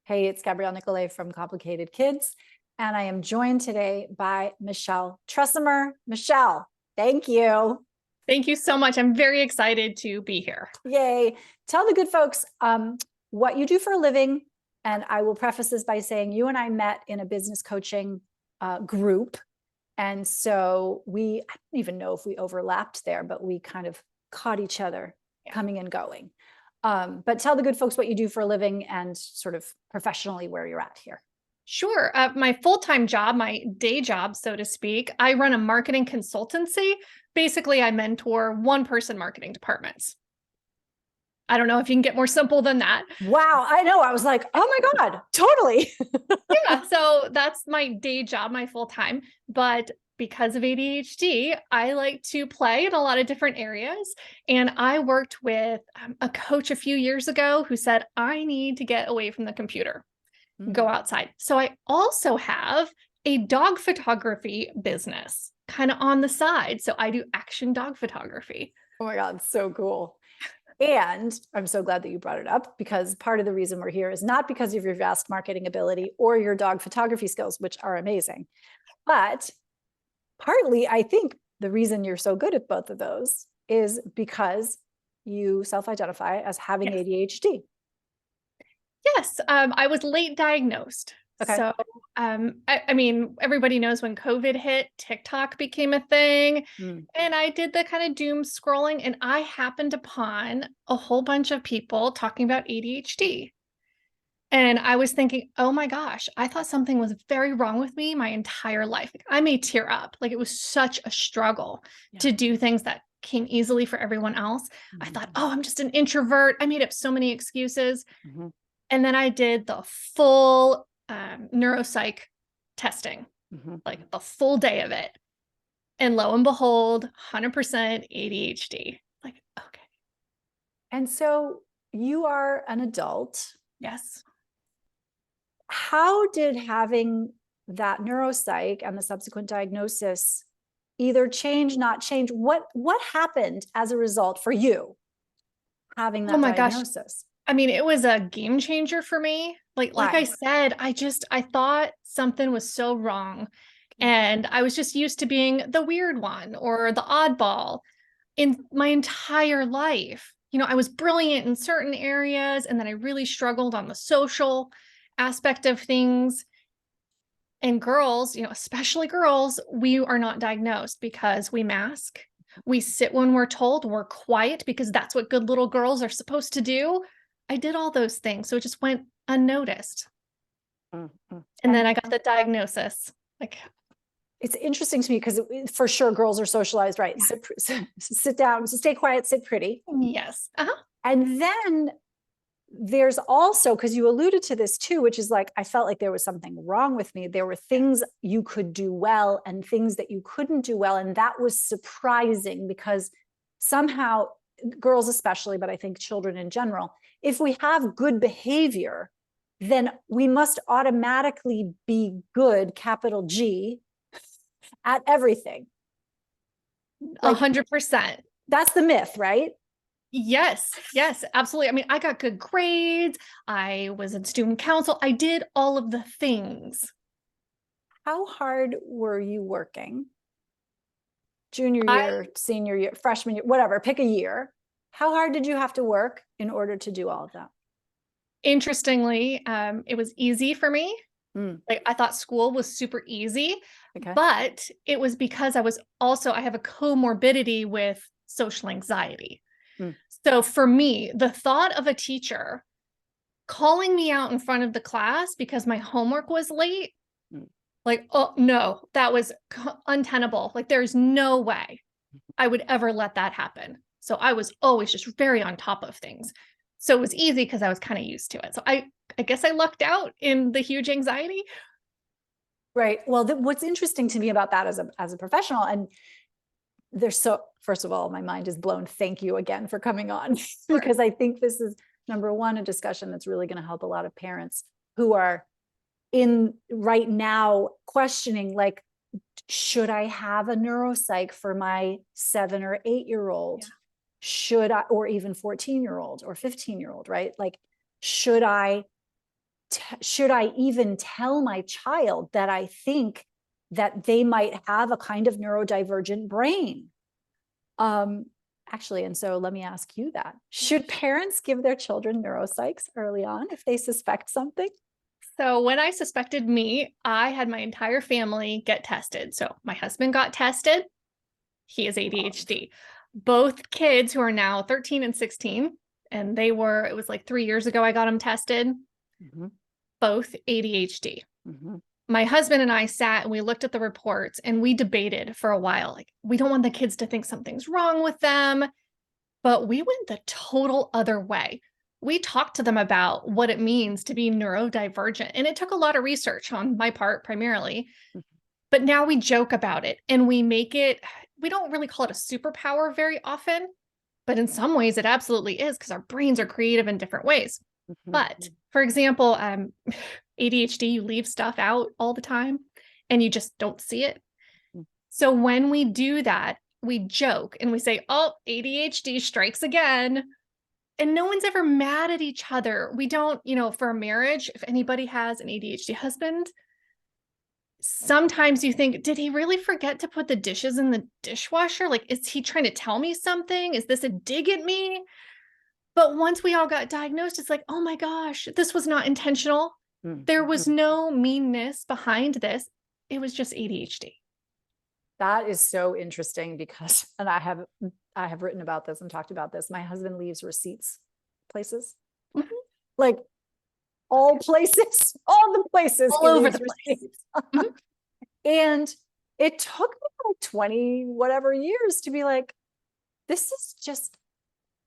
Hey, it's Gabrielle Nicolay from Complicated Kids, and I am joined today by Michelle Tresemer. Michelle, thank you. Thank you so much. I'm very excited to be here. Yay. Tell the good folks what you do for a living. And I will preface this by saying you and I met in a business coaching group. And so I don't even know if we overlapped there, but we kind of caught each other coming and going. But tell the good folks what you do for a living and sort of professionally where you're at here. Sure. My full-time job, my day job, so to speak, I run a marketing consultancy. Basically, I mentor one-person marketing departments. I don't know if you can get more simple than that. Wow, I know. I was like, oh my God, totally. Yeah, so that's my day job, my full-time. But because of ADHD, I like to play in a lot of different areas. And I worked with a coach a few years ago who said, I need to get away from the computer. Go outside. So I also have a dog photography business kind of on the side. So I do action dog photography. Oh my God, so cool. And I'm so glad that you brought it up, because part of the reason we're here is not because of your vast marketing ability or your dog photography skills, which are amazing, but partly I think the reason you're so good at both of those is because you self-identify as having ADHD. Yes, I was late diagnosed. Okay. So, I mean, everybody knows when COVID hit, TikTok became a thing. And I did the kind of doom scrolling, and I happened upon a whole bunch of people talking about ADHD. And I was thinking, oh my gosh, I thought something was very wrong with me my entire life. Like, I may tear up. Like, it was such a struggle to do things that came easily for everyone else. I thought, oh, I'm just an introvert. I made up so many excuses. And then I did the full neuropsych testing, like the full day of it. And lo and behold, 100% ADHD. Like, okay. And so you are an adult. Yes. How did having that neuropsych and the subsequent diagnosis either change, not change? What happened as a result for you having that diagnosis? Gosh. I mean, it was a game changer for me. Like I said, I thought something was so wrong. And I was just used to being the weird one or the oddball in my entire life. You know, I was brilliant in certain areas, and then I really struggled on the social aspect of things. And girls, you know, especially girls, we are not diagnosed because we mask. We sit when we're told, we're quiet because that's what good little girls are supposed to do. I did all those things. So it just went unnoticed. And then I got the diagnosis. Like, it's interesting to me because for sure girls are socialized, right? Sit down, stay quiet, sit pretty. Yes. And then there's also, because you alluded to this too, which is like, I felt like there was something wrong with me. There were things you could do well and things that you couldn't do well. And that was surprising because somehow girls especially, but I think children in general, if we have good behavior, then we must automatically be good, capital G, at everything. 100%. That's the myth, right? Yes, absolutely. I mean, I got good grades. I was in student council. I did all of the things. How hard were you working? Junior year, senior year, freshman year, whatever, pick a year. How hard did you have to work in order to do all of that? Interestingly, it was easy for me. Like, I thought school was super easy, but it was because I have a comorbidity with social anxiety. So for me, the thought of a teacher calling me out in front of the class because my homework was late, like, oh no, that was untenable. Like, there's no way I would ever let that happen. So I was always just very on top of things. So it was easy because I was kind of used to it. So I guess I lucked out in the huge anxiety. Right. Well, what's interesting to me about that as a professional, and first of all, my mind is blown. Thank you again for coming on, because I think this is, number one, a discussion that's really going to help a lot of parents who are in right now questioning, like, should I have a neuropsych for my 7 or 8-year-old? Should I, or even 14-year-old or 15-year-old, right? Like, should I should I even tell my child that I think that they might have a kind of neurodivergent brain? Actually, and so let me ask you that. Should parents give their children neuropsychs early on if they suspect something? So when I suspected me, I had my entire family get tested. So my husband got tested. He has ADHD. Both kids who are now 13 and 16, and it was like 3 years ago I got them tested, both ADHD. My husband and I sat and we looked at the reports and we debated for a while. Like, we don't want the kids to think something's wrong with them, but we went the total other way. We talked to them about what it means to be neurodivergent. And it took a lot of research on my part primarily, but now we joke about it and we don't really call it a superpower very often, but in some ways it absolutely is because our brains are creative in different ways. But for example, ADHD, you leave stuff out all the time and you just don't see it. So when we do that, we joke and we say, oh, ADHD strikes again. And no one's ever mad at each other. We don't, for a marriage, if anybody has an ADHD husband, sometimes you think, did he really forget to put the dishes in the dishwasher? Like, is he trying to tell me something? Is this a dig at me? But once we all got diagnosed, it's like, oh my gosh, this was not intentional. There was no meanness behind this. It was just ADHD. That is so interesting because, and I have written about this and talked about this. My husband leaves receipts places, like all places, all the places, all over the place. And it took me like 20 whatever years to be like, this is just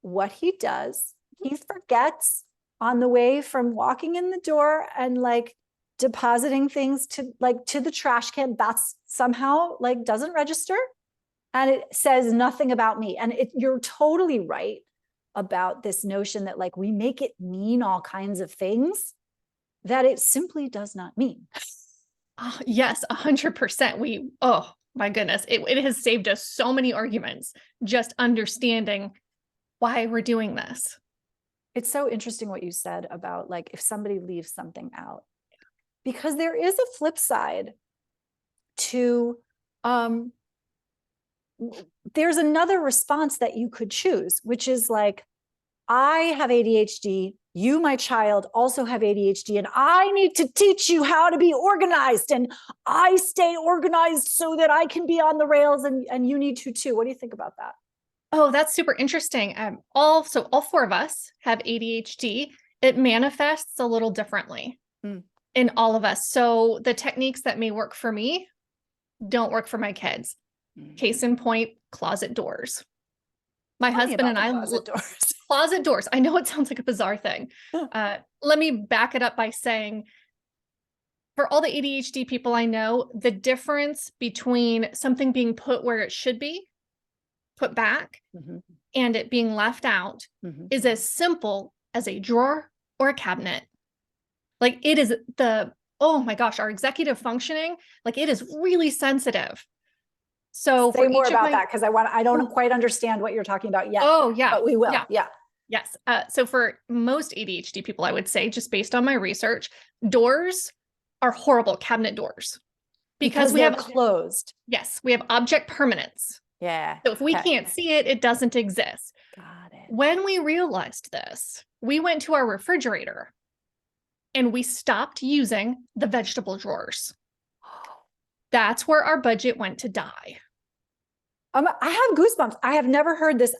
what he does. He forgets on the way from walking in the door and like depositing things to the trash can. That's somehow like doesn't register. And it says nothing about me. And you're totally right about this notion that like we make it mean all kinds of things that it simply does not mean. Oh, yes, 100%. Oh my goodness, it has saved us so many arguments, just understanding why we're doing this. It's so interesting what you said about like if somebody leaves something out, because there is a flip side to there's another response that you could choose, which is like, I have ADHD, you, my child, also have ADHD, and I need to teach you how to be organized, and I stay organized so that I can be on the rails, and you need to too. What do you think about that? Oh, that's super interesting. All four of us have ADHD. It manifests a little differently in all of us. So the techniques that may work for me don't work for my kids. Case in point, closet doors. My husband and I closet doors. I know it sounds like a bizarre thing. Let me back it up by saying, for all the ADHD people I know, the difference between something being put where it should be, put back, and it being left out is as simple as a drawer or a cabinet. Like it is oh my gosh, our executive functioning, like it is really sensitive. So say more about that, because I don't quite understand what you're talking about yet. Oh yeah, but we will. Yeah. Yes. So for most ADHD people, I would say, just based on my research, doors are horrible, cabinet doors, because we have closed. Yes, we have object permanence. Yeah. So if we can't see it, it doesn't exist. Got it. When we realized this, we went to our refrigerator and we stopped using the vegetable drawers. That's where our budget went to die. I have goosebumps. I have never heard this.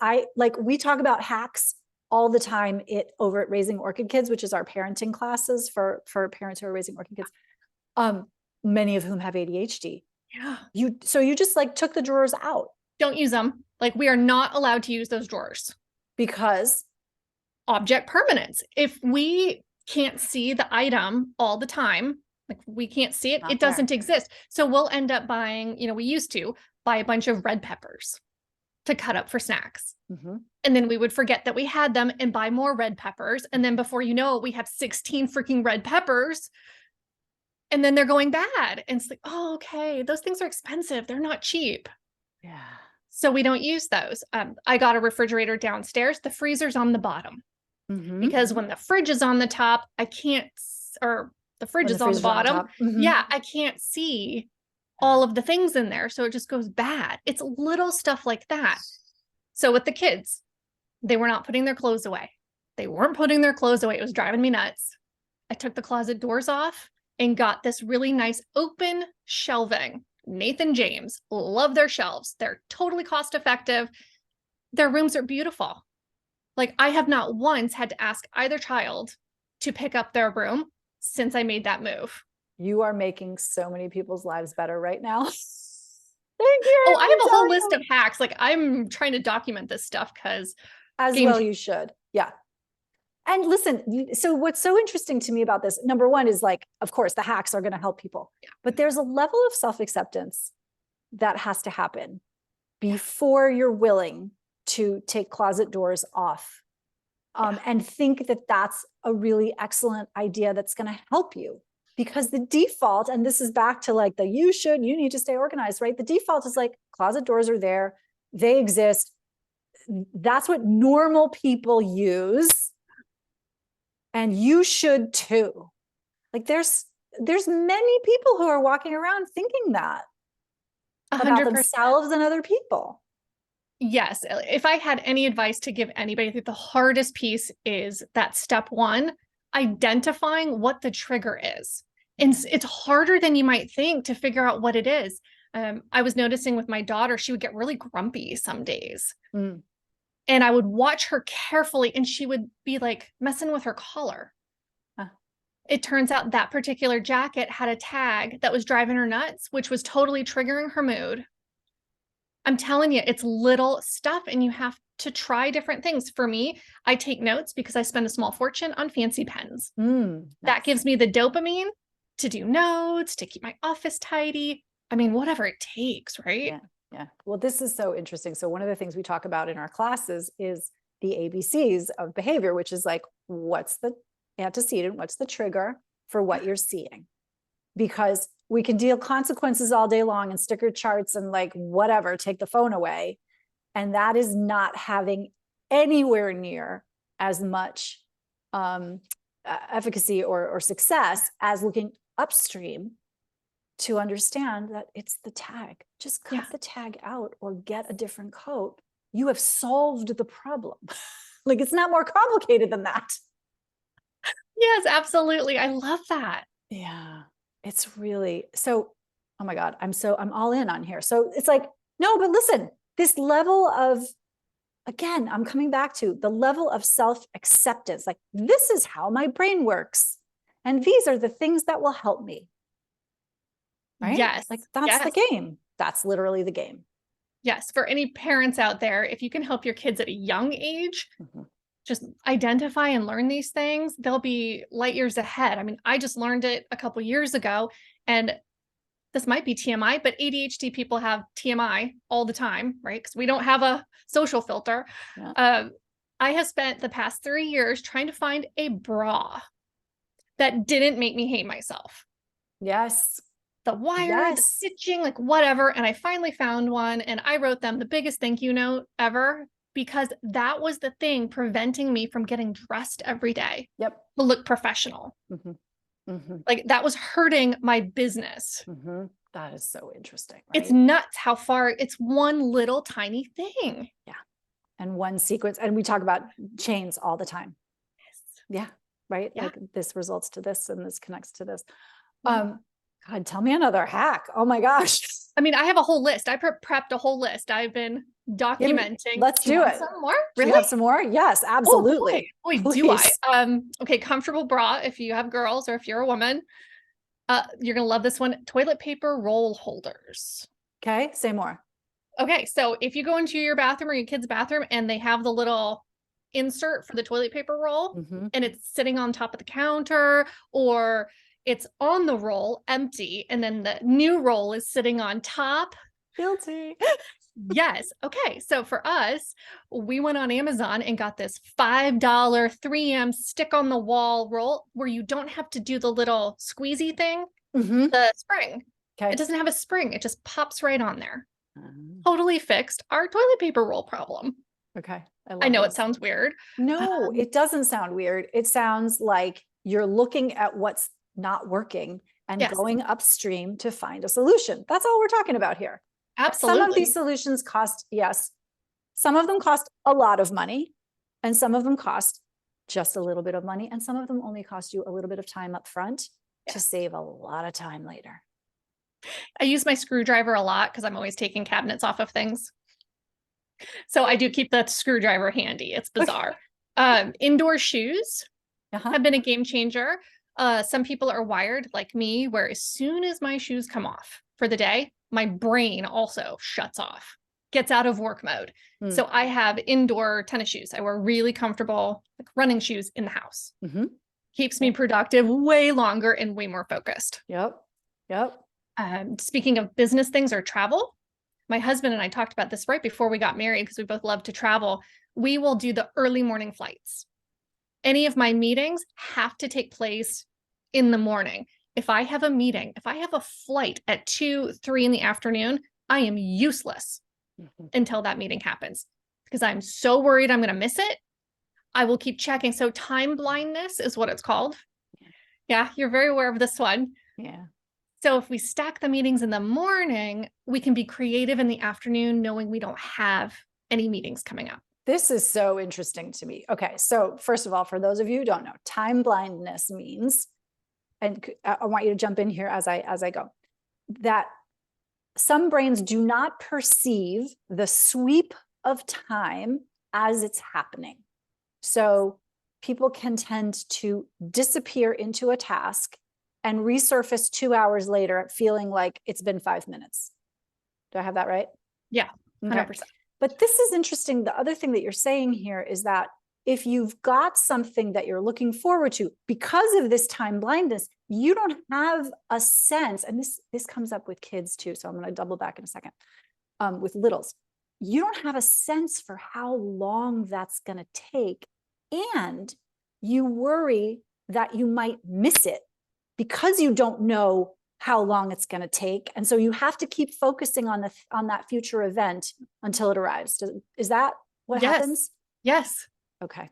We talk about hacks all the time over at Raising Orchid Kids, which is our parenting classes for parents who are raising orchid kids, many of whom have ADHD. Yeah. So you just like took the drawers out. Don't use them. Like we are not allowed to use those drawers. Because? Object permanence. If we can't see the item all the time, like we can't see it, it doesn't exist. So we'll end up buying, we used to buy a bunch of red peppers to cut up for snacks. And then we would forget that we had them and buy more red peppers. And then before you know it, we have 16 freaking red peppers. And then they're going bad. And it's like, oh, okay, those things are expensive. They're not cheap. Yeah. So we don't use those. I got a refrigerator downstairs. The freezer's on the bottom. Because when the fridge is on the top, I can't or the fridge When the is on fridge the is on bottom. top. Mhm. Yeah, I can't see all of the things in there. So it just goes bad. It's little stuff like that. So with the kids, they were not putting their clothes away. They weren't putting their clothes away. It was driving me nuts. I took the closet doors off and got this really nice open shelving. Nathan James, love their shelves. They're totally cost effective. Their rooms are beautiful. Like I have not once had to ask either child to pick up their room since I made that move. You are making so many people's lives better right now. Thank you. Oh, I have a whole list you. of hacks. Like I'm trying to document this stuff because As well you should. Yeah. And listen, so what's so interesting to me about this, number one is like, of course, the hacks are going to help people, but there's a level of self-acceptance that has to happen before you're willing to take closet doors off. And think that that's a really excellent idea that's going to help you, because the default, and this is back to like the you need to stay organized, right? The default is like closet doors are there, they exist. That's what normal people use. And you should too. Like there's many people who are walking around thinking that about 100%. themselves and other people. Yes. If I had any advice to give anybody, I think the hardest piece is that step one, identifying what the trigger is. And it's harder than you might think to figure out what it is. I was noticing with my daughter, she would get really grumpy some days. Mm. And I would watch her carefully and she would be like messing with her collar. It turns out that particular jacket had a tag that was driving her nuts, which was totally triggering her mood. I'm telling you, it's little stuff and you have to try different things. For me, I take notes because I spend a small fortune on fancy pens. Nice. That gives me the dopamine to do notes, to keep my office tidy. I mean, whatever it takes, right? Yeah. Yeah. Well, this is so interesting. So one of the things we talk about in our classes is the ABCs of behavior, which is like, what's the antecedent? What's the trigger for what you're seeing? Because we can deal consequences all day long and sticker charts and like whatever, take the phone away. And that is not having anywhere near as much efficacy or success as looking upstream to understand that it's the tag. Just cut the tag out or get a different coat. You have solved the problem. Like it's not more complicated than that. Yes, absolutely. I love that. Yeah. It's really so, oh my God, I'm all in on here. So it's like, no, but listen, this level of, again, I'm coming back to the level of self-acceptance. Like, this is how my brain works. And these are the things that will help me. Right? Yes. Like that's the game. That's literally the game. Yes. For any parents out there, if you can help your kids at a young age, just identify and learn these things, they'll be light years ahead. I mean, I just learned it a couple years ago, and this might be TMI, but ADHD people have TMI all the time, right? Because we don't have a social filter. Yeah. I have spent the past 3 years trying to find a bra that didn't make me hate myself. Yes. The wire, the stitching, like whatever. And I finally found one and I wrote them the biggest thank you note ever, because that was the thing preventing me from getting dressed every day. Yep. To look professional. Like that was hurting my business. That is so interesting. Right? It's nuts how far it's one little tiny thing. Yeah. And one sequence. And we talk about chains all the time. Yes. Yeah. Right. Yeah. Like this results to this and this connects to this. God, tell me another hack. Oh my gosh. I mean, I have a whole list. I prepped a whole list. I've been documenting. Let's do it. Some more? Really? Do you have some more? Yes, absolutely. Oh, boy, do I. Okay, comfortable bra if you have girls or if you're a woman. You're gonna love this one. Toilet paper roll holders. Okay, say more. Okay, so if you go into your bathroom or your kid's bathroom and they have the little insert for the toilet paper roll and it's sitting on top of the counter, or it's on the roll empty and then the new roll is sitting on top. Guilty. Yes. Okay. So for us, we went on Amazon and got this $5 3M stick on the wall roll where you don't have to do the little squeezy thing, the spring. Okay. It doesn't have a spring. It just pops right on there. Totally fixed our toilet paper roll problem. Okay. I know it sounds weird. No, it doesn't sound weird. It sounds like you're looking at what's not working and Yes. going upstream to find a solution. That's all we're talking about here. Absolutely. Some of these solutions cost, yes, some of them cost a lot of money, and some of them cost just a little bit of money, and some of them only cost you a little bit of time up front to save a lot of time later. I use my screwdriver a lot because I'm always taking cabinets off of things. So I do keep the screwdriver handy. It's bizarre. Indoor shoes have been a game changer. Some people are wired like me, where as soon as my shoes come off for the day, my brain also shuts off, gets out of work mode. So I have indoor tennis shoes. I wear really comfortable like running shoes in the house. Keeps me productive way longer and way more focused. Yep. Speaking of business things or travel, my husband and I talked about this right before we got married because we both love to travel. We will do the early morning flights. Any of my meetings have to take place in the morning. If I have a meeting, if I have a flight at 2, 3 in the afternoon, I am useless until that meeting happens because I'm so worried I'm going to miss it. I will keep checking. So time blindness is what it's called. Yeah, you're very aware of this one. Yeah. So if we stack the meetings in the morning, we can be creative in the afternoon, knowing we don't have any meetings coming up. This is so interesting to me. Okay, so first of all, for those of you who don't know, time blindness means, and I want you to jump in here as I go, that some brains do not perceive the sweep of time as it's happening. So people can tend to disappear into a task and resurface 2 hours later feeling like it's been 5 minutes. Do I have that right? Yeah, 100%. Okay. But this is interesting. The other thing that you're saying here is that if you've got something that you're looking forward to, because of this time blindness, you don't have a sense, and this comes up with kids too, so I'm going to double back in a second, with littles. You don't have a sense for how long that's going to take, and you worry that you might miss it because you don't know how long it's going to take. And so you have to keep focusing on that future event until it arrives. Is that what happens? Yes. Okay.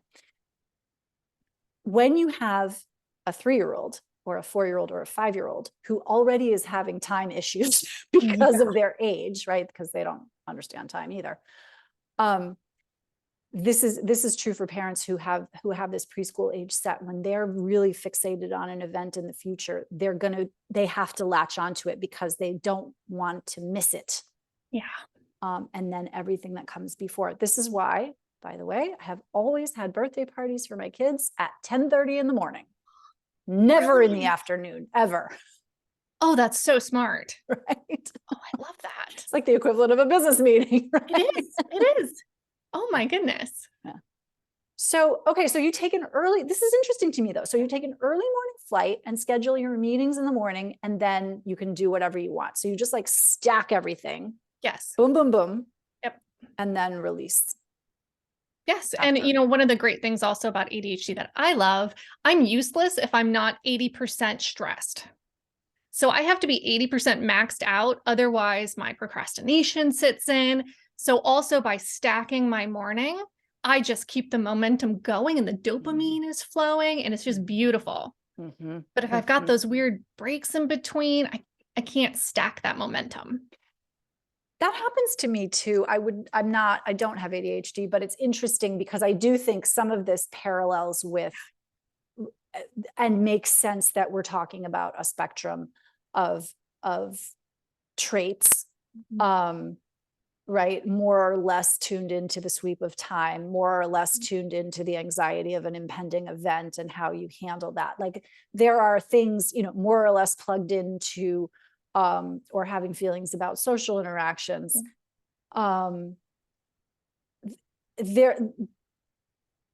When you have a 3-year-old or a 4-year-old or a 5-year-old who already is having time issues because of their age, right? Because they don't understand time either. This is true for parents who have this preschool age set. When they're really fixated on an event in the future, they have to latch onto it because they don't want to miss it. Yeah. And then everything that comes before. This is why, by the way, I have always had birthday parties for my kids at 10:30 in the morning. Never in the afternoon, ever. Oh, that's so smart. Right? Oh, I love that. It's like the equivalent of a business meeting. Right? It is. Oh my goodness. Yeah. So, okay, so you take an early, this is interesting to me though. So you take an early morning flight and schedule your meetings in the morning, and then you can do whatever you want. So you just like stack everything. Yes. Boom, boom, boom. Yep. And then release. Yes. And one of the great things also about ADHD that I love, I'm useless if I'm not 80% stressed. So I have to be 80% maxed out. Otherwise, my procrastination sits in. So also by stacking my morning, I just keep the momentum going and the dopamine is flowing and it's just beautiful. But if I've got those weird breaks in between, I can't stack that momentum. That happens to me too. I don't have ADHD, but it's interesting because I do think some of this parallels with and makes sense that we're talking about a spectrum of traits, right? More or less tuned into the sweep of time, more or less tuned into the anxiety of an impending event and how you handle that. Like there are things, more or less plugged into or having feelings about social interactions. I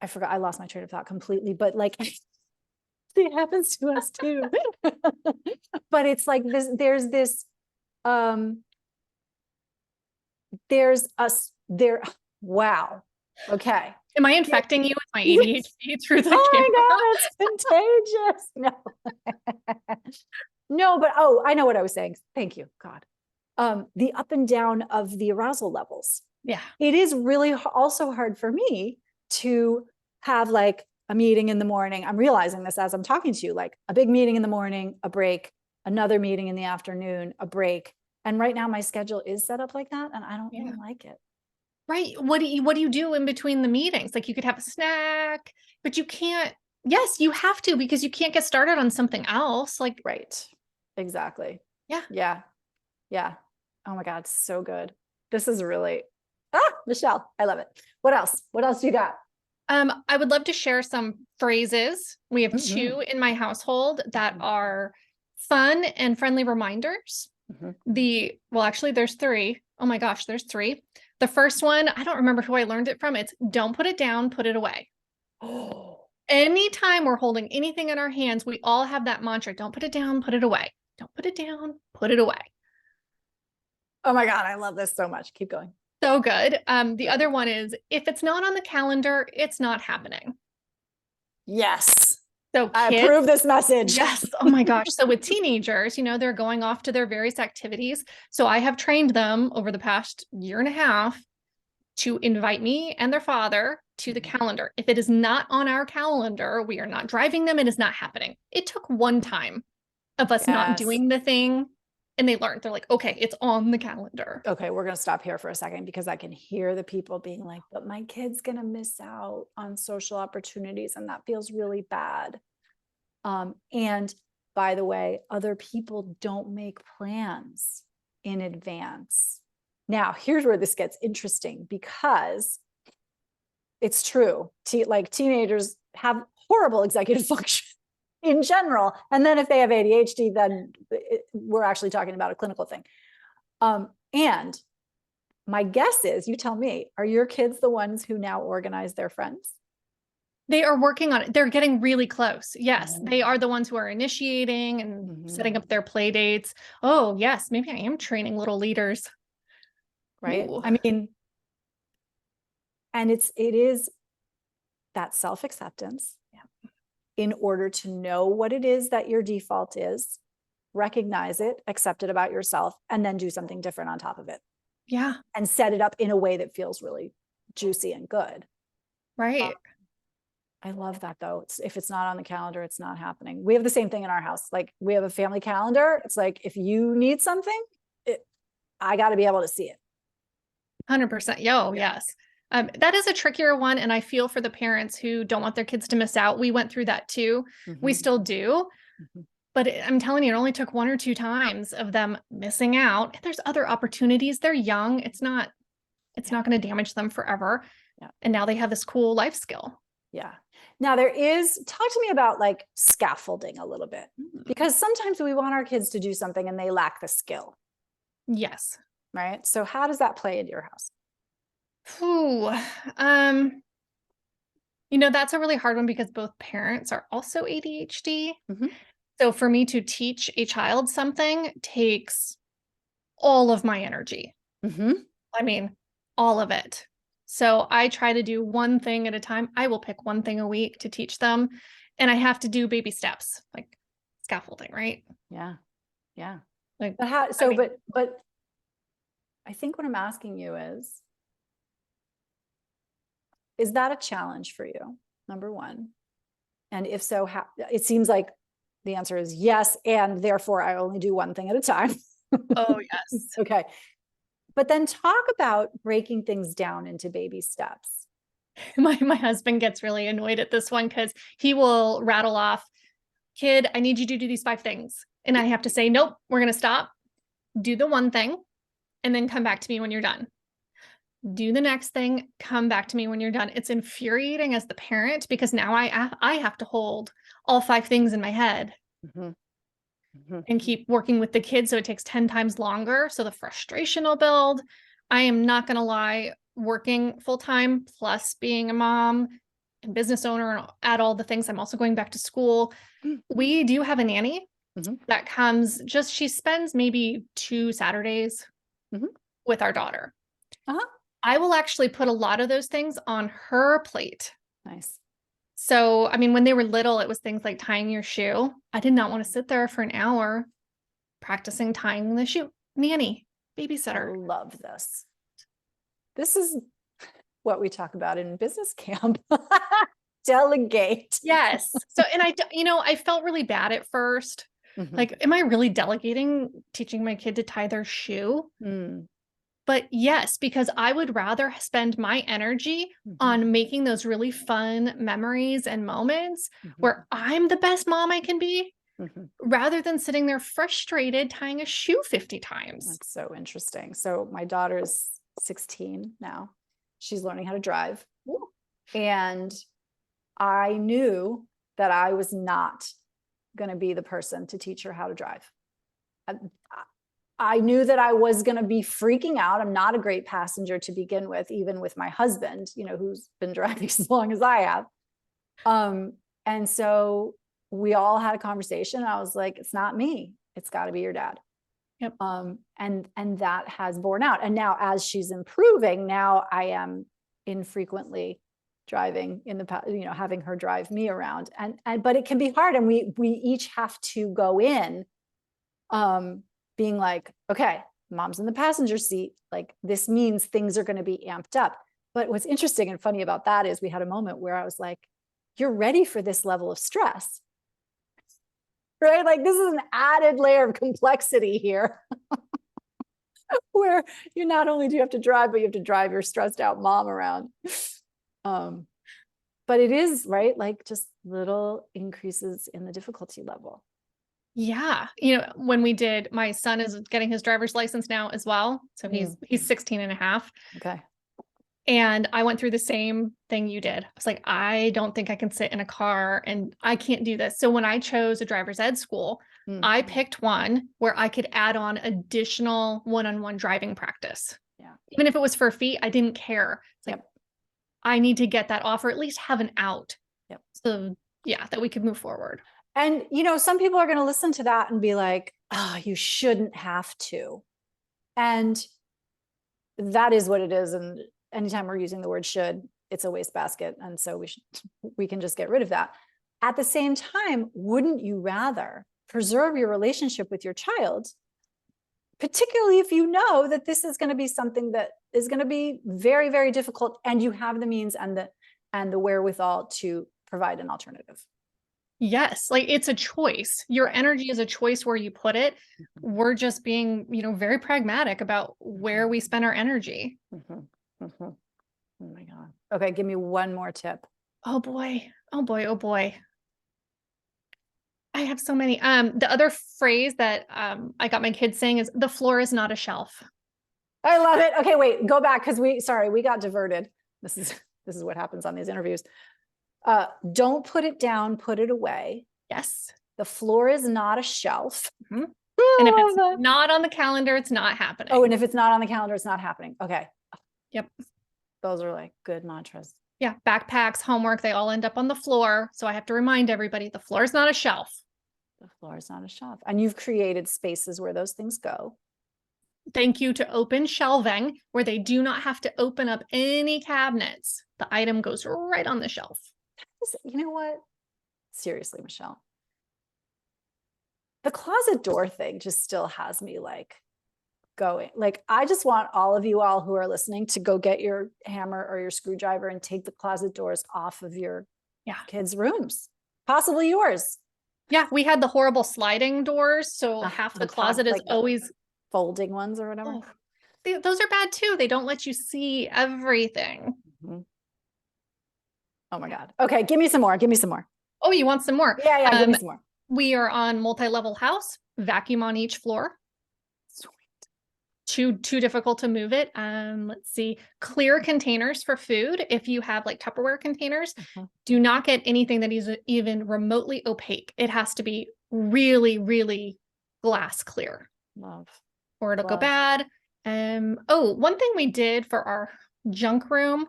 forgot, I lost my train of thought completely, but like it happens to us too. But it's like wow. Okay. Am I infecting you with my ADHD through the camera? Oh my God, it's contagious. No, but I know what I was saying. Thank you, God. The up and down of the arousal levels. Yeah. It is really also hard for me to have like a meeting in the morning. I'm realizing this as I'm talking to you, like a big meeting in the morning, a break, another meeting in the afternoon, a break. And right now my schedule is set up like that, and I don't like it. Right. What do you do in between the meetings? Like you could have a snack, but you can't. Yes, you have to, because you can't get started on something else. Like, Right. Exactly. yeah. Yeah. Yeah. Oh my God. So good. This is really, Michelle, I love it. What else? What else do you got? I would love to share some phrases. We have Mm-hmm. 2 in my household that Mhm. are fun and friendly reminders. Mm-hmm. Well, actually, there's 3. Oh my gosh, there's 3. The first one, I don't remember who I learned it from. It's don't put it down, put it away. Oh, Anytime we're holding anything in our hands, we all have that mantra, don't put it down, put it away. Don't put it down, put it away. oh my God. I love this so much. Keep going. So good. The other one is, if it's not on the calendar, it's not happening. Yes. So I kids, approve this message. yes. Oh my gosh. So with teenagers, they're going off to their various activities. So I have trained them over the past year and a half to invite me and their father to the calendar. If it is not on our calendar, we are not driving them. It is not happening. It took one time of us not Yes. doing the thing, and they learned. They're like, okay, it's on the calendar. Okay, we're going to stop here for a second because I can hear the people being like, but my kid's going to miss out on social opportunities, and that feels really bad. And by the way, other people don't make plans in advance. Now, here's where this gets interesting, because it's true. Like teenagers have horrible executive function in general. And then if they have ADHD, then we're actually talking about a clinical thing. And my guess is, you tell me, are your kids the ones who now organize their friends? They are working on it. They're getting really close. Yes, they are the ones who are initiating and setting up their play dates. Oh, yes, maybe I am training little leaders. Right? Ooh. I mean, and it is that self-acceptance. Yeah. In order to know what it is that your default is, recognize it, accept it about yourself, and then do something different on top of it. Yeah. And set it up in a way that feels really juicy and good. Right. I love that though. If it's not on the calendar, it's not happening. We have the same thing in our house. Like we have a family calendar. It's like, if you need something, I got to be able to see it. 100%. Yes. That is a trickier one. And I feel for the parents who don't want their kids to miss out. We went through that too. We still do. But I'm telling you, it only took 1 or 2 times of them missing out. And there's other opportunities. They're young. It's not going to damage them forever. Yeah. And now they have this cool life skill. Yeah. Now talk to me about like scaffolding a little bit, because sometimes we want our kids to do something and they lack the skill. Yes. Right. So how does that play into your house? Ooh, that's a really hard one because both parents are also ADHD. So for me to teach a child something takes all of my energy. I mean, all of it. So I try to do one thing at a time. I will pick one thing a week to teach them, and I have to do baby steps, like scaffolding, right? Yeah. Yeah. Like, But how, so, but I think what I'm asking you is that a challenge for you? Number one. And if so, how, it seems like the answer is yes. And therefore I only do one thing at a time. oh yes. Okay. But then talk about breaking things down into baby steps. My husband gets really annoyed at this one because he will rattle off, kid, I need you to do these 5 things. And I have to say, nope, we're going to stop, do the one thing, and then come back to me when you're done. Do the next thing, come back to me when you're done. It's infuriating as the parent because now I have to hold all 5 things in my head and keep working with the kids. So it takes 10 times longer. So the frustration will build. I am not going to lie, working full time plus being a mom and business owner and add all the things. I'm also going back to school. We do have a nanny that comes she spends maybe 2 Saturdays with our daughter. I will actually put a lot of those things on her plate. Nice. So, I mean, when they were little, it was things like tying your shoe. I did not want to sit there for an hour practicing tying the shoe. Nanny, babysitter. I love this. This is what we talk about in business camp. delegate. Yes. So, and I felt really bad at first. Like, am I really delegating teaching my kid to tie their shoe? But yes, because I would rather spend my energy on making those really fun memories and moments where I'm the best mom I can be, rather than sitting there frustrated tying a shoe 50 times. That's so interesting. So my daughter's 16 now. She's learning how to drive. Ooh. And I knew that I was not going to be the person to teach her how to drive. I knew that I was going to be freaking out. I'm not a great passenger to begin with, even with my husband, who's been driving as long as I have. And so we all had a conversation. And I was like, it's not me. It's got to be your dad. Yep. And that has borne out. And now as she's improving, now I am infrequently driving in the, having her drive me around. But it can be hard. And we each have to go in, being like, okay, mom's in the passenger seat. Like, this means things are going to be amped up. But what's interesting and funny about that is we had a moment where I was like, you're ready for this level of stress, right? Like, this is an added layer of complexity here where you not only do you have to drive, but you have to drive your stressed out mom around. But it is, right, like, just little increases in the difficulty level. Yeah. When my son is getting his driver's license now as well. So he's 16 and a half. Okay. And I went through the same thing you did. I was like, I don't think I can sit in a car and I can't do this. So when I chose a driver's ed school, I picked one where I could add on additional one-on-one driving practice. Yeah. Even if it was for a fee, I didn't care. It's like, I need to get that off, or at least have an out. Yep. So yeah, that we could move forward. And, some people are going to listen to that and be like, oh, you shouldn't have to. And that is what it is. And anytime we're using the word should, it's a wastebasket. And so we can just get rid of that. At the same time, wouldn't you rather preserve your relationship with your child, particularly if you know that this is going to be something that is going to be very, very difficult, and you have the means and the wherewithal to provide an alternative? Yes, like, it's a choice. Your energy is a choice where you put it. We're just being, very pragmatic about where we spend our energy. Oh my God. Okay, give me one more tip. Oh boy. Oh boy. Oh boy. I have so many. The other phrase that I got my kids saying is, the floor is not a shelf. I love it. Okay, wait, go back, because we got diverted. This is what happens on these interviews. Don't put it down, put it away. Yes. The floor is not a shelf. And if it's not on the calendar, it's not happening. Oh, and if it's not on the calendar, it's not happening. Okay. Yep. Those are like good mantras. Yeah. Backpacks, homework, they all end up on the floor. So I have to remind everybody, the floor is not a shelf. The floor is not a shelf. And you've created spaces where those things go. Thank you to open shelving, where they do not have to open up any cabinets. The item goes right on the shelf. You know what? Seriously, Michelle. The closet door thing just still has me like going. Like, I just want all of you all who are listening to go get your hammer or your screwdriver and take the closet doors off of your kids' rooms, possibly yours. Yeah, we had the horrible sliding doors. So half the closet is always folding ones or whatever. Oh, those are bad too. They don't let you see everything. Oh my God. Okay, give me some more. Give me some more. Oh, you want some more? Yeah, give me some more. We are on multi-level house, vacuum on each floor. Sweet. Too difficult to move it. Let's see. Clear containers for food. If you have like Tupperware containers, do not get anything that is even remotely opaque. It has to be really, really glass clear. Love. Or it'll go bad. One thing we did for our junk room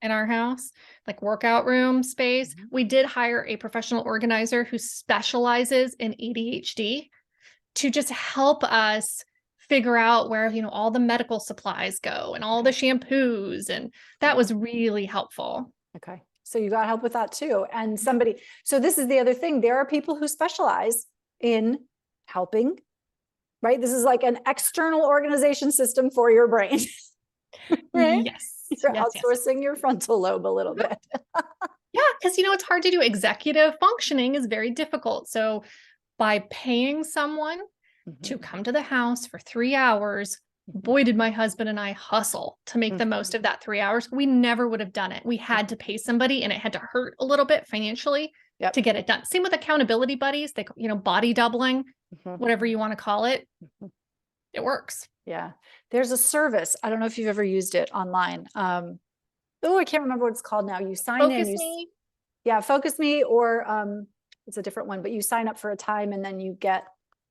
in our house, like workout room space, we did hire a professional organizer who specializes in ADHD to just help us figure out where, all the medical supplies go and all the shampoos. And that was really helpful. Okay. So you got help with that too. And so this is the other thing. There are people who specialize in helping, right? This is like an external organization system for your brain. Right? Yes. You're outsourcing your frontal lobe a little bit. Yeah, because it's hard to do. Executive functioning is very difficult. So by paying someone to come to the house for 3 hours, boy, did my husband and I hustle to make the most of that 3 hours. We never would have done it. We had to pay somebody, and it had to hurt a little bit financially to get it done. Same with accountability buddies. They, body doubling, whatever you want to call it. It works. Yeah. There's a service. I don't know if you've ever used it online. I can't remember what it's called now. You sign Focus in. Me. Yeah, Focus Me, or it's a different one, but you sign up for a time and then you get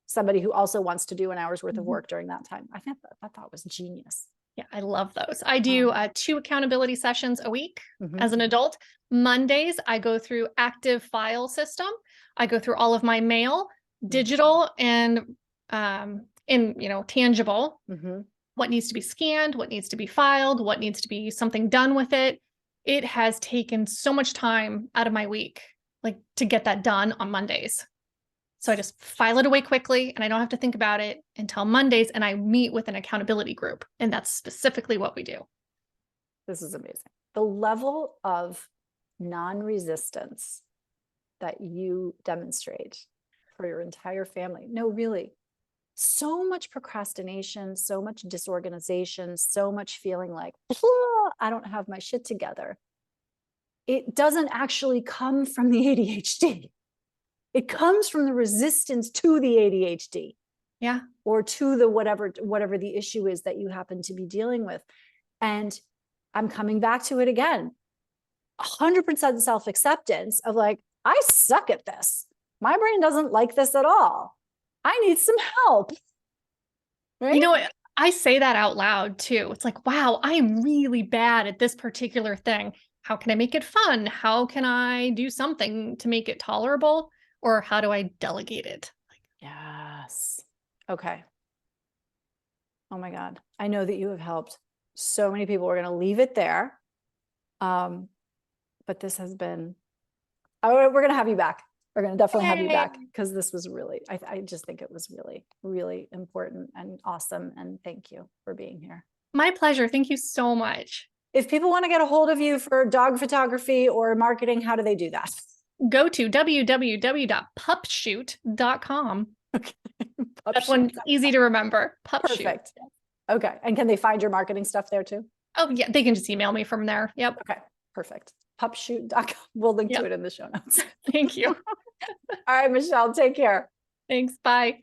somebody who also wants to do an hour's worth of work during that time. I thought it was genius. Yeah, I love those. I do 2 accountability sessions a week Mhm. as an adult. Mondays, I go through active file system. I go through all of my mail, digital and tangible. What needs to be scanned, what needs to be filed, what needs to be something done with it. It has taken so much time out of my week, like to get that done on Mondays. So I just file it away quickly and I don't have to think about it until Mondays, and I meet with an accountability group. And that's specifically what we do. This is amazing. The level of non-resistance that you demonstrate for your entire family. No, really. So much procrastination, so much disorganization, so much feeling like, I don't have my shit together. It doesn't actually come from the ADHD. It comes from the resistance to the ADHD. Yeah. Or to the whatever the issue is that you happen to be dealing with. And I'm coming back to it again. 100% self-acceptance of like, I suck at this. My brain doesn't like this at all. I need some help. Right? I say that out loud too. It's like, wow, I am really bad at this particular thing. How can I make it fun? How can I do something to make it tolerable? Or how do I delegate it? Yes. Okay. Oh my God. I know that you have helped so many people. We're going to leave it there. But this has been, we're going to have you back. We're going to definitely have you back, because this was really, I just think it was really, really important and awesome. And thank you for being here. My pleasure. Thank you so much. If people want to get a hold of you for dog photography or marketing, how do they do that? Go to www.pupshoot.com. Okay. That one's easy to remember. Perfect. Okay. And can they find your marketing stuff there too? Oh yeah, they can just email me from there. Yep. Okay. Perfect. Pupshoot.com. We'll link to it in the show notes. Thank you. All right, Michelle, take care. Thanks. Bye.